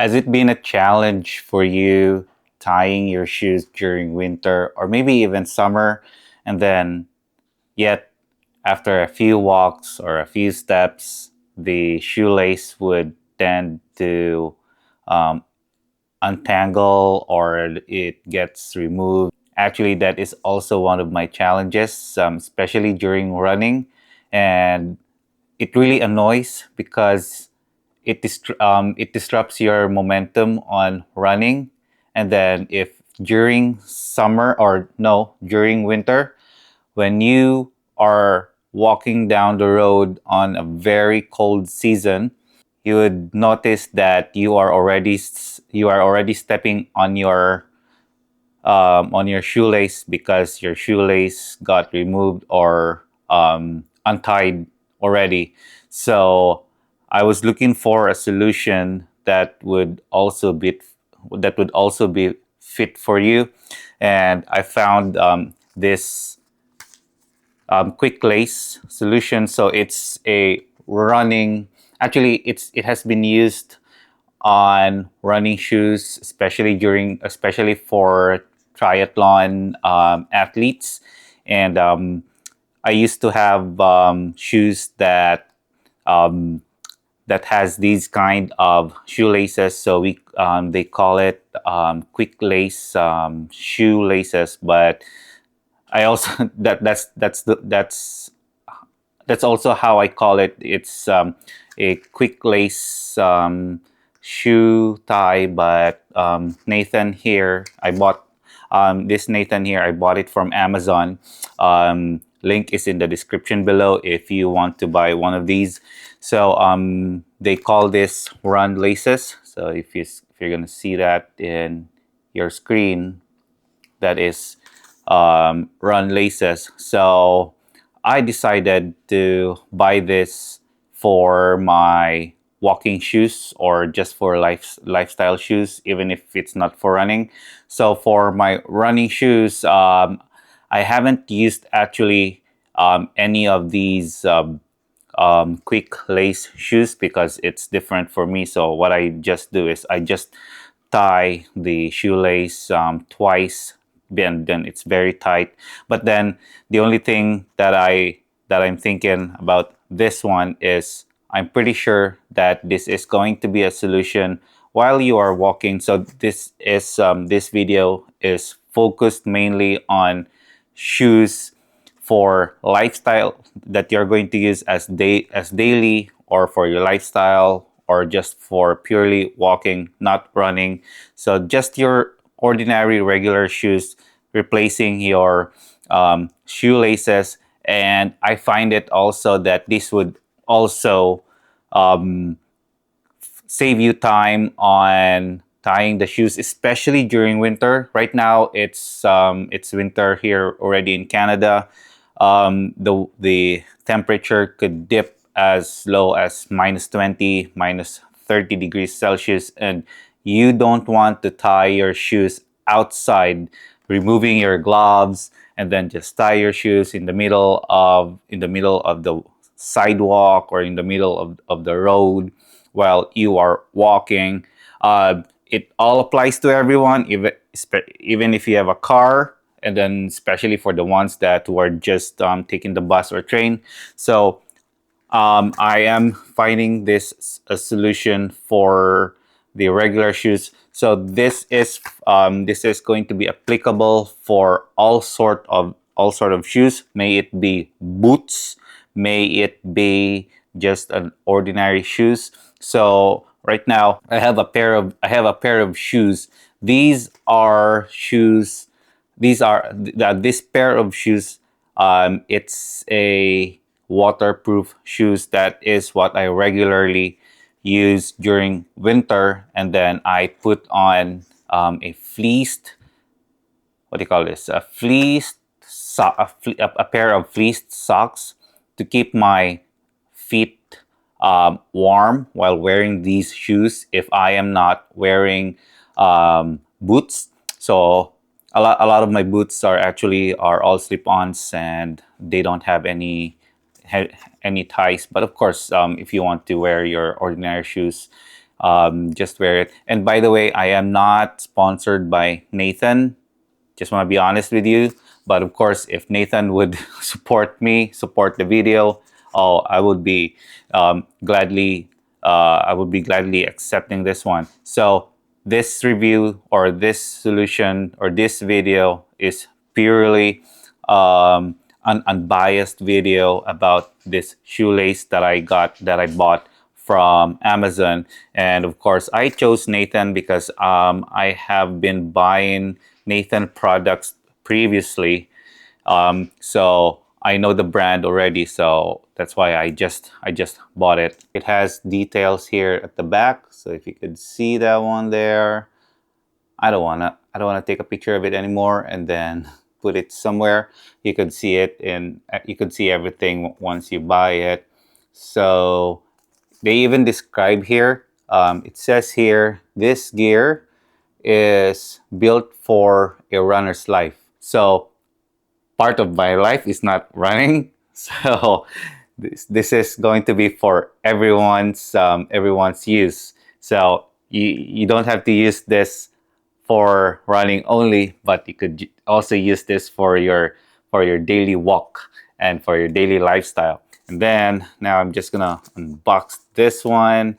Has it been a challenge for you tying your shoes during winter or maybe even summer, and then yet after a few walks or a few steps, the shoelace would tend to um, untangle or it gets removed? Actually, that is also one of my challenges, especially during running, and it really annoys because it disrupts your momentum on running. And then if during summer or no, during winter, when you are walking down the road on a very cold season, you would notice that you are already stepping on your shoelace because your shoelace got removed or untied already. So I was looking for a solution that would also be fit for you, and I found this quick lace solution. So it's a running. Actually, it has been used on running shoes, especially for triathlon athletes. And I used to have shoes um, that has these kind of shoelaces. So they call it quick lace shoelaces. But I also that's also how I call it. It's a quick lace shoe tie, but Nathan here, I bought this Nathan here. I bought it from Amazon. Link is in the description below if you want to buy one of these. So they call this run laces. So if you're gonna see that in your screen, that is run laces. So I decided to buy this for my walking shoes or just for lifestyle shoes, even if it's not for running. So for my running shoes, I haven't used actually any of these quick lace shoes because it's different for me. So what I just do is I just tie the shoelace twice, then it's very tight. But then the only thing that I'm thinking about this one is I'm pretty sure that this is going to be a solution while you are walking. So this video is focused mainly on shoes for lifestyle that you're going to use as daily or for your lifestyle or just for purely walking, not running. So just your ordinary regular shoes replacing your shoelaces. And I find it also that this would also um, save you time on tying the shoes, especially during winter. Right now, it's winter here already in Canada. The temperature could dip as low as -20, -30 degrees Celsius, and you don't want to tie your shoes outside, removing your gloves, and then just tie your shoes in the middle of the sidewalk or in the middle of the road while you are walking. It all applies to everyone, even if you have a car, and then especially for the ones that were just taking the bus or train. So I am finding this a solution for the regular shoes. So this is going to be applicable for all sort of shoes. May it be boots, may it be just an ordinary shoes. So right now I have a pair of shoes. These are shoes. This pair of shoes. It's a waterproof shoes. That is what I regularly use during winter, and then I put on a fleeced, what do you call this? A pair of fleeced socks to keep my feet warm while wearing these shoes if I am not wearing boots. So a lot of my boots are all slip-ons and they don't have any ties. But of course, if you want to wear your ordinary shoes, just wear it. And by the way, I am not sponsored by Nathan. Just want to be honest with you. But of course, if Nathan would support me, support the video, oh, I would be gladly, I would be gladly accepting this one. So this review or this solution or this video is purely an unbiased video about this shoelace that I bought from Amazon. And of course, I chose Nathan because I have been buying Nathan products previously. So I know the brand already, so that's why I just bought it. It has details here at the back, so if you could see that one there. I don't wanna take a picture of it anymore and then put it somewhere. You could see it and you could see everything once you buy it. So they even describe here, it says here, this gear is built for a runner's life. So part of my life is not running. So this is going to be for everyone's use. So you don't have to use this for running only, but you could also use this for your daily walk and for your daily lifestyle. And then now I'm just gonna unbox this one,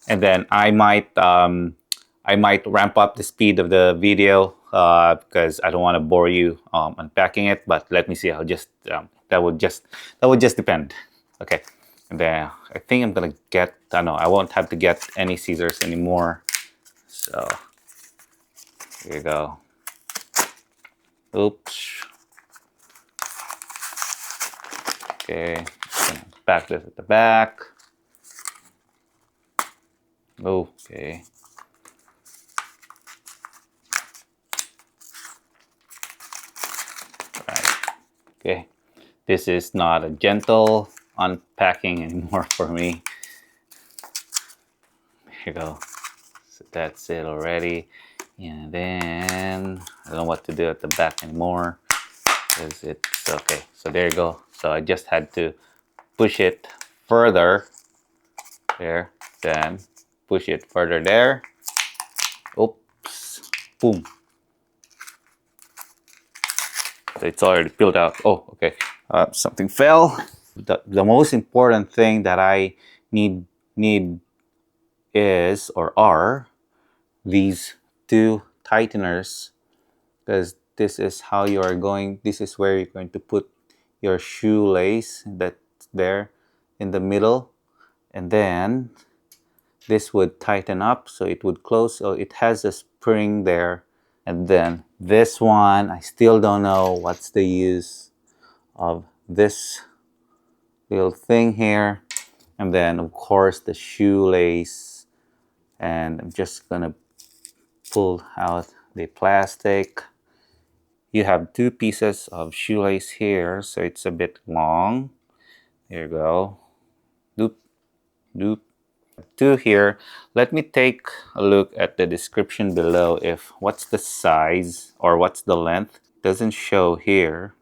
and then I might ramp up the speed of the video because I don't want to bore you unpacking it. But let me see. I'll just that would just depend. Okay, and then I think I'm gonna get. I know I won't have to get any scissors anymore. So here you go. Oops. Okay, back this at the back. Okay. Right. Okay. This is not a gentle unpacking anymore for me. Here you go. So that's it already. And then I don't know what to do at the back anymore. Is it's okay. So there you go. So I just had to push it further there, then push it further there. Oops. Boom. So it's already peeled out. Oh, okay. Something fell. The most important thing that I need is or are these two tighteners, because this is how you are going. This is where you're going to put your shoelace that's there in the middle, and then this would tighten up so it would close. So it has a spring there. And then this one, I still don't know what's the use of this little thing here. And then of course the shoelace, and I'm just gonna pull out the plastic. You have two pieces of shoelace here, so it's a bit long. There you go. Doop, doop. Two here. Let me take a look at the description below if what's the size or what's the length. Doesn't show here.